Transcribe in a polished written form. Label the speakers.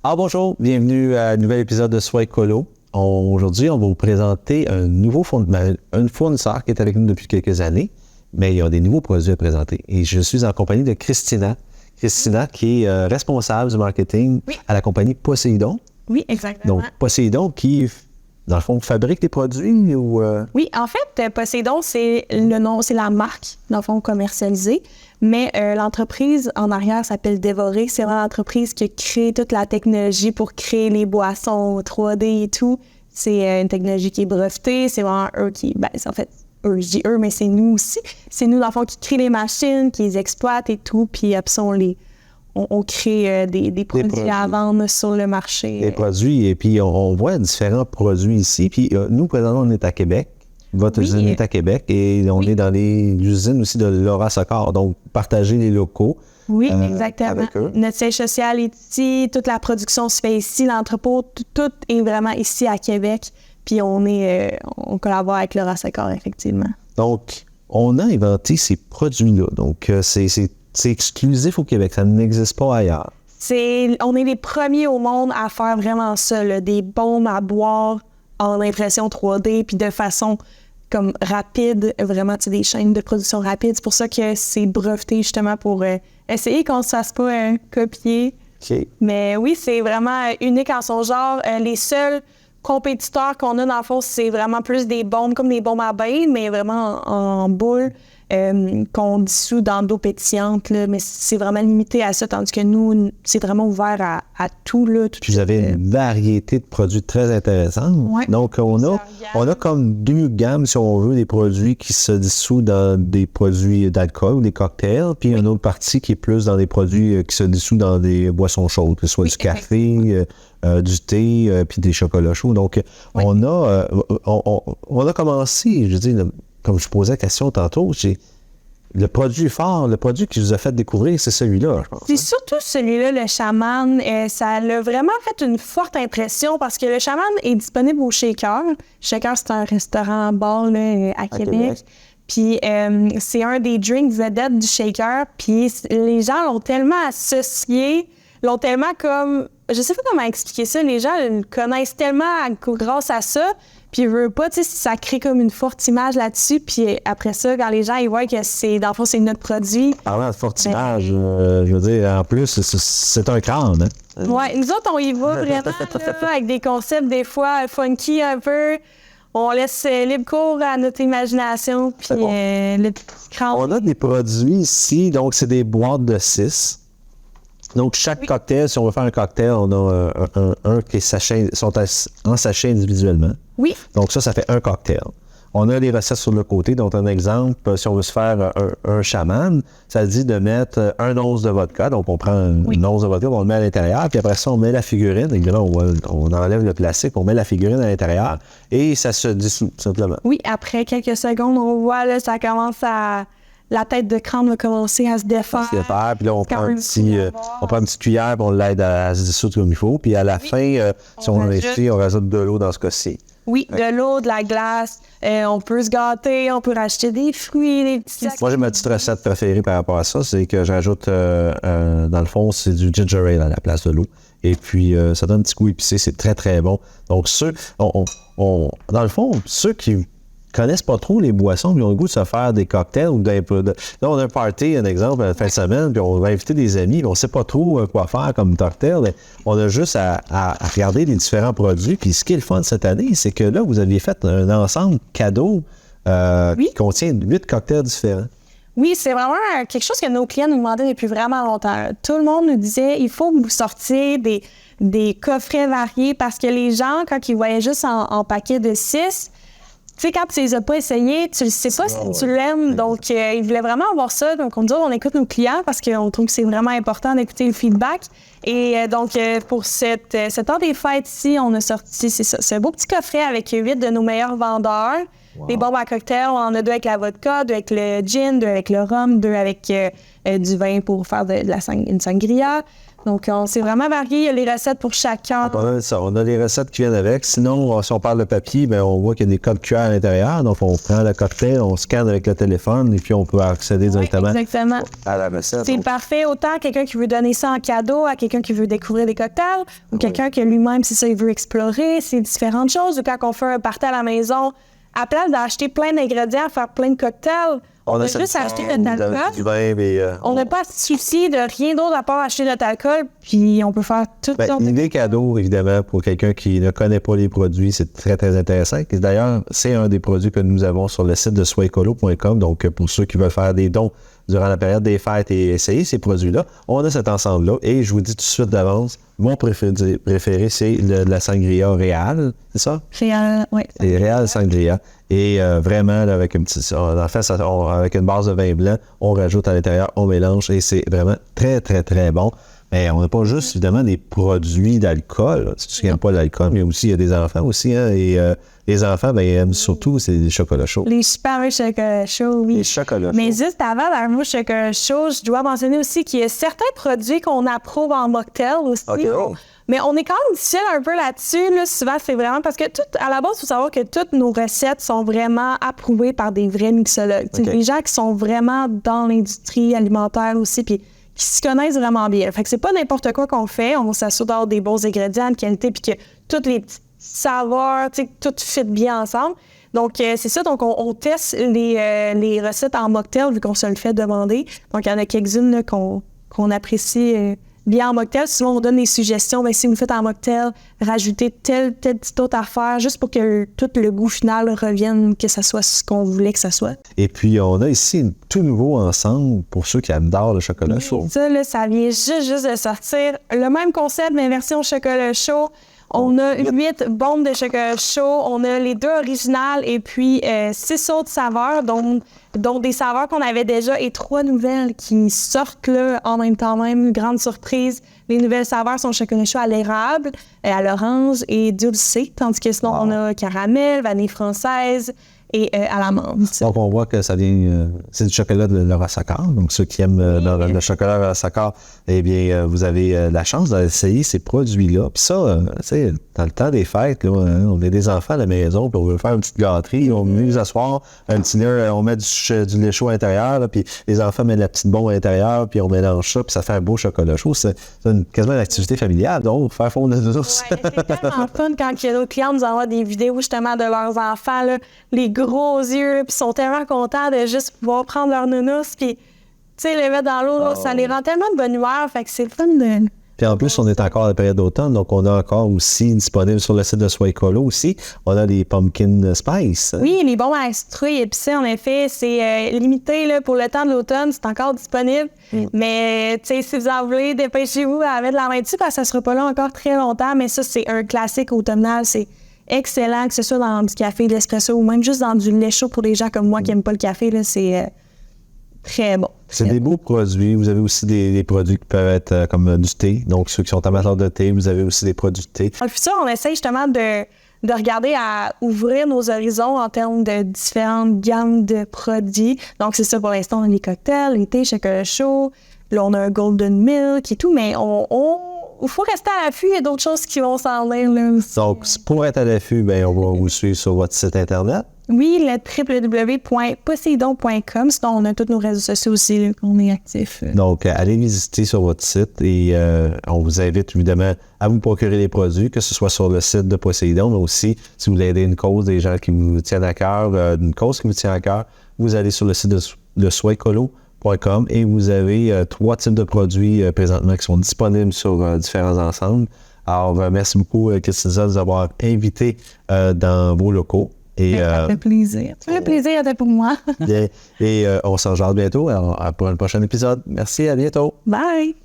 Speaker 1: Bonjour, bienvenue à un nouvel épisode de Soi Écolo. Aujourd'hui, on va vous présenter un nouveau fournisseur qui est avec nous depuis quelques années, mais il y a des nouveaux produits à présenter. Et je suis en compagnie de Christina. Christina qui est responsable du marketing à la compagnie Poséidon.
Speaker 2: Oui, exactement.
Speaker 1: Donc, Poséidon qui, dans le fond, fabrique des produits ou...
Speaker 2: Oui, en fait, Poséidon, c'est le nom, c'est la marque, dans le fond, commercialisée. Mais l'entreprise en arrière s'appelle Dévoré. C'est vraiment l'entreprise qui a créé toute la technologie pour créer les boissons 3D et tout. C'est une technologie qui est brevetée. C'est vraiment eux qui... en fait, eux, je dis eux, mais c'est nous aussi. C'est nous, dans le fond, qui créent les machines, qui les exploitent et tout. Puis après ça, on crée des produits à vendre sur le marché.
Speaker 1: Des produits, et puis on voit différents produits ici. Puis nous, présentement, on est à Québec. Votre usine est à Québec et on est dans l'usine aussi de Laura Socor. Donc, partager les locaux.
Speaker 2: Oui, exactement.
Speaker 1: Avec eux.
Speaker 2: Notre siège social est ici, toute la production se fait ici, l'entrepôt, tout est vraiment ici à Québec. Puis on collabore avec Laura Socor, effectivement.
Speaker 1: Donc, on a inventé ces produits-là. Donc, c'est exclusif au Québec, ça n'existe pas ailleurs.
Speaker 2: On est les premiers au monde à faire vraiment ça, là, des bombes à boire en impression 3D, puis de façon comme rapide, vraiment, tu sais, des chaînes de production rapide. C'est pour ça que c'est breveté, justement, pour essayer qu'on ne se fasse pas copier.
Speaker 1: OK.
Speaker 2: Mais oui, c'est vraiment unique en son genre. Les seuls compétiteurs qu'on a, dans le fond, c'est vraiment plus des bombes, comme des bombes à bain, mais vraiment en boule, qu'on dissout dans d'eau pétillante, là, mais c'est vraiment limité à ça, tandis que nous, c'est vraiment ouvert à tout. Là, tout.
Speaker 1: Puis vous avez une variété de produits très intéressants.
Speaker 2: Ouais.
Speaker 1: Donc, on a comme deux gammes, si on veut, des produits qui se dissouent dans des produits d'alcool ou des cocktails, puis une autre partie qui est plus dans des produits qui se dissouent dans des boissons chaudes, que ce soit du café, du thé, puis des chocolats chauds. Donc, on a commencé, je dis, comme je posais la question tantôt, le produit fort, le produit qui vous a fait découvrir, c'est celui-là, je pense.
Speaker 2: C'est surtout celui-là, le Shaman. Ça a vraiment fait une forte impression parce que le Shaman est disponible au Shaker. Shaker, c'est un restaurant-bar à Québec. Puis c'est un des drinks vedettes du Shaker. Puis les gens l'ont tellement associé, l'ont tellement comme... Je sais pas comment expliquer ça. Les gens le connaissent tellement grâce à ça. Puis ils veulent pas, tu sais, ça crée comme une forte image là-dessus. Puis après ça, quand les gens ils voient que dans le fond, c'est notre produit.
Speaker 1: Parlant de forte image, je veux dire, en plus, c'est un crâne, hein?
Speaker 2: Oui, nous autres, on y va vraiment là, avec des concepts des fois funky un peu. On laisse libre cours à notre imagination. Puis le petit crâne.
Speaker 1: On a des produits ici, donc c'est des boîtes de 6. Donc, chaque cocktail, si on veut faire un cocktail, on a un qui sont en sachet individuellement.
Speaker 2: Oui.
Speaker 1: Donc, ça fait un cocktail. On a les recettes sur le côté. Donc, un exemple, si on veut se faire un chaman, ça dit de mettre 1 once de vodka. Donc, on prend une once de vodka, on le met à l'intérieur, puis après ça, on met la figurine. Évidemment, on enlève le plastique, on met la figurine à l'intérieur et ça se dissout, simplement.
Speaker 2: Oui, après quelques secondes, on voit, là, ça commence à... La tête de crâne va commencer à se défaire.
Speaker 1: Puis là, on prend une petite cuillère, puis on l'aide à se dissoudre comme il faut. Puis à la fin, si on investit, on rajoute de l'eau dans ce cas-ci.
Speaker 2: Oui, de l'eau, de la glace. On peut se gâter, on peut racheter des fruits, des petits sacs.
Speaker 1: Moi, j'ai ma petite recette préférée par rapport à ça, c'est que j'ajoute, dans le fond, c'est du ginger ale à la place de l'eau. Et puis, ça donne un petit goût épicé, c'est très, très bon. Donc, dans le fond, ceux qui connaissent pas trop les boissons, puis ont le goût de se faire des cocktails ou là, on a un party, un exemple, à la fin de semaine, puis on va inviter des amis, puis on sait pas trop quoi faire comme cocktail. On a juste à regarder les différents produits. Puis ce qui est le fun cette année, c'est que là, vous aviez fait un ensemble cadeau qui contient 8 cocktails différents.
Speaker 2: Oui, c'est vraiment quelque chose que nos clients nous demandaient depuis vraiment longtemps. Tout le monde nous disait, il faut que vous sortiez des coffrets variés parce que les gens, quand ils voyaient juste en paquet de 6, tu sais, quand tu les as pas essayés, tu ne sais pas si tu l'aimes. Donc, ils voulaient vraiment avoir ça. Donc, on écoute nos clients parce qu'on trouve que c'est vraiment important d'écouter le feedback. Et donc, pour cette heure des fêtes ici, on a sorti, c'est ça, ce beau petit coffret avec 8 de nos meilleurs vendeurs. Wow. Des bombes à cocktail, on en a 2 avec la vodka, 2 avec le gin, 2 avec le rhum, 2 avec du vin pour faire une sangria. Donc, c'est vraiment varié. Il y a les recettes pour chacun.
Speaker 1: On a les recettes qui viennent avec. Sinon, si on parle de papier, bien, on voit qu'il y a des codes QR à l'intérieur. Donc, on prend le cocktail, on scanne avec le téléphone et puis on peut accéder directement à la recette.
Speaker 2: C'est parfait. Autant quelqu'un qui veut donner ça en cadeau à quelqu'un qui veut découvrir des cocktails ou quelqu'un qui lui-même, c'est ça, il veut explorer ces différentes choses. Ou quand on fait un party à la maison, à place d'acheter plein d'ingrédients, faire plein de cocktails, on a juste acheté notre alcool. On n'a pas à se soucier de rien d'autre à part acheter notre alcool, puis on peut faire toutes sortes de...
Speaker 1: L'idée cadeau, évidemment, pour quelqu'un qui ne connaît pas les produits, c'est très, très intéressant. Et d'ailleurs, c'est un des produits que nous avons sur le site de soyecolo.com. Donc, pour ceux qui veulent faire des dons durant la période des fêtes et essayer ces produits-là, on a cet ensemble-là. Et je vous dis tout de suite d'avance, mon préféré, c'est la sangria Réal, c'est ça?
Speaker 2: Réal, oui.
Speaker 1: C'est Réal Sangria. Et vraiment, là, avec avec une base de vin blanc, on rajoute à l'intérieur, on mélange et c'est vraiment très, très, très bon. Mais on n'a pas juste, évidemment, des produits d'alcool. Si tu n'aimes pas l'alcool, mais aussi, il y a des enfants aussi. Hein, et les enfants, bien, ils aiment surtout, c'est les chocolats chauds.
Speaker 2: Les super chocolats chauds, oui.
Speaker 1: Les chocolats chauds.
Speaker 2: Mais juste avant d'avoir chocolat chaud, je dois mentionner aussi qu'il y a certains produits qu'on approuve en mocktail aussi.
Speaker 1: Okay.
Speaker 2: Mais on est quand même difficile un peu là-dessus. Là. Souvent, c'est vraiment parce que à la base, il faut savoir que toutes nos recettes sont vraiment approuvées par des vrais mixologues. Okay. Des gens qui sont vraiment dans l'industrie alimentaire aussi, puis qui s'y connaissent vraiment bien. Fait que c'est pas n'importe quoi qu'on fait. On s'assure d'avoir des bons ingrédients de qualité, puis que toutes les petits saveurs, tout fit bien ensemble. Donc, c'est ça. Donc, on teste les recettes en mocktail, vu qu'on se le fait demander. Donc, il y en a quelques-unes là, qu'on apprécie bien en mocktail. Souvent, on donne des suggestions. Bien, si vous faites en mocktail, rajoutez telle petite autre affaire, juste pour que tout le goût final revienne, que ça soit ce qu'on voulait que ça soit.
Speaker 1: Et puis, on a ici un tout nouveau ensemble pour ceux qui adorent le chocolat chaud.
Speaker 2: Ça, là, ça vient juste de sortir. Le même concept, mais version chocolat chaud. On a 8 bombes de chocolat chaud. On a les 2 originales et puis 6 autres saveurs, dont des saveurs qu'on avait déjà et 3 nouvelles qui sortent là, en même temps même. Grande surprise. Les nouvelles saveurs sont chocolat chaud à l'érable, à l'orange et dulcé, tandis que sinon, on a caramel, vanille française et à l'amande.
Speaker 1: Donc, on voit que ça vient... c'est du chocolat de Laura Saccar. Donc, ceux qui aiment le chocolat Laura Saccar, eh bien, vous avez la chance d'essayer ces produits-là. Puis ça, tu sais, dans le temps des fêtes, là, on a des enfants à la maison, puis on veut faire une petite gâterie, on met nous asseoir, un petit nez, on met du lait chaud à l'intérieur, là, puis les enfants mettent la petite bombe à l'intérieur, puis on mélange ça, puis ça fait un beau chocolat chaud. C'est quasiment une activité familiale, donc, faire fondre la douce.
Speaker 2: Ouais, c'est tellement fun quand nos clients nous envoient des vidéos, justement, de leurs enfants, là, les gros yeux, puis sont tellement contents de juste pouvoir prendre leur nounours, puis, tu sais, les mettre dans l'eau, ça les rend tellement de bonne humeur, fait que c'est le fun de...
Speaker 1: Puis en plus, on est encore à la période d'automne, donc on a encore aussi disponible sur le site de Soy Écolo aussi, on a les pumpkin spice.
Speaker 2: Oui, les bombes à citrouille épicées, en effet, c'est limité là, pour le temps de l'automne, c'est encore disponible. Mais tu sais, si vous en voulez, dépêchez-vous à mettre la main dessus parce que ça sera pas là encore très longtemps, mais ça, c'est un classique automnal, c'est excellent, que ce soit dans du café, de l'espresso ou même juste dans du lait chaud pour les gens comme moi qui n'aiment pas le café, là, c'est... très bon.
Speaker 1: C'est des beaux produits. Vous avez aussi des produits qui peuvent être comme du thé. Donc, ceux qui sont amateurs de thé, vous avez aussi des produits de thé.
Speaker 2: Dans le futur, on essaie justement de regarder à ouvrir nos horizons en termes de différentes gammes de produits. Donc, c'est ça pour l'instant, on a les cocktails, les thés, chocolat chaud. Là, on a un golden milk et tout, mais il faut rester à l'affût. Il y a d'autres choses qui vont s'en venir. Là,
Speaker 1: donc, pour être à l'affût, bien, on va vous suivre sur votre site Internet.
Speaker 2: Oui, le www.poseidon.com. Sinon, on a tous nos réseaux sociaux aussi, là, qu'on est actifs.
Speaker 1: Donc, allez visiter sur votre site et on vous invite évidemment à vous procurer les produits, que ce soit sur le site de Poseidon, mais aussi si vous voulez aider une cause, des gens qui vous tiennent à cœur, une cause qui vous tient à cœur, vous allez sur le site de soyecolo.com et vous avez 3 types de produits présentement qui sont disponibles sur différents ensembles. Alors, merci beaucoup, Christine, de nous avoir invités dans vos locaux. Et,
Speaker 2: ça fait plaisir. Le plaisir était pour moi.
Speaker 1: Et on s'en jase bientôt pour un prochain épisode. Merci, à bientôt.
Speaker 2: Bye!